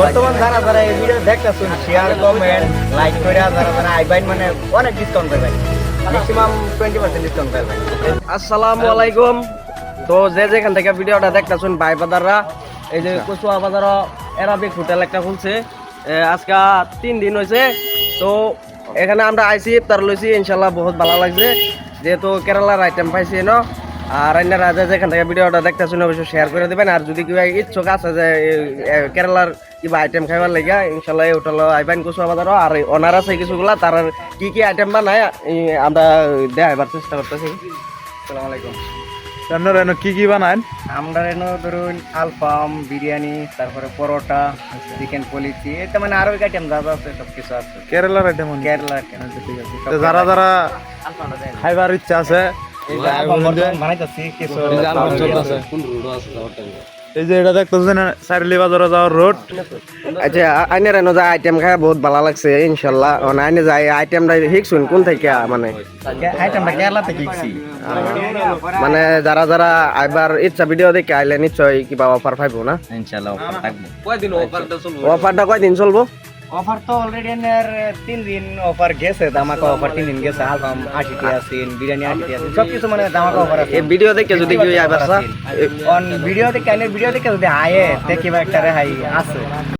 বর্তমান যারা যারা এই ভিডিও দেখতেছেন শেয়ার কমেন্ট লাইক করে যারা যারা আইবেন মানে অনেক ডিসকাউন্ট পাইবেন ম্যাক্সিমাম 20% ডিসকাউন্ট পাইবেন। আসসালামু আলাইকুম। তো যে যেখান থেকে ভিডিওটা দেখতেছেন ভাই বাদাররা, এই যে কচুয়া বাজার এরাবিক হোটেল একটা খুলছে, আজকে 3 দিন হয়েছে। তো এখানে আমরা আইসি ইফতার লইছি, ইনশাল্লাহ বহুত ভালো লাগছে, যেহেতু কেরালার আইটেম পাইছি ন। আর অন্য রাজা যেখান থেকে ভিডিওটা দেখতেছেন অবশ্যই শেয়ার করে দেবেন। আর যদি কেউ ইচ্ছুক আছে যে কেরালার কিবা আইটেম খাইবার লাগিয়া, ইনশাল্লাহ এই হোটেল আইবেন কচুয়া বাজারও। আর অনার আছে কিছুগুলা, তার কি কি আইটেম বানায় আমরা দেখাইবার চেষ্টা করতেছি। আসসালামু আলাইকুম। আপনারা এনে কি কি বানান? আমরা এনে ধরুন আলফাম, বিরিয়ানি, তারপরে পরোটা, চিকেন পলিচি, এটা মানে আরো আইটেম যা যা আছে সব কিছু আছে। কেরালার আইটেম কেরালা ঠিক আছে। তো যারা যারা খাইবার ইচ্ছা আছে বানাইতেছি কিছু। এই যে এটা দেখতেছেন সাইরলি বাজারে যাওয়ার রোড। আচ্ছা, আইনের এনে যা আইটেম খাই বহুত ভালো লাগছে ইনশাল্লাহ। আইনে যাই আইটেমটা শিখছুন কোন থেকে, মানে আইটেমটা কেরালা থেকে শিখছি। মানে যারা যারা আইবার ইচ্ছা ভিডিও দেখে আইলে নিশ্চয়ই কিবা অফার পাইবো না? ইনশাআল্লাহ অফার থাকবে। অফারটা কয়দিন চলবো? অফার তো অলরেডি এর 3 দিন অফার গেছে, ধামাকা অফার 3 দিন গেছে। আলফাম 80 টি আছে, বিরিয়ানি 80 টি আছে, সব কিছু মানে ধামাকা অফার আছে। এই ভিডিও দেখে যদি কেউ আইবার অন ভিডিও দেখে আইলে ভিডিও দেখে যদি আয়ে দেখিবা একটা রেহাই আছে।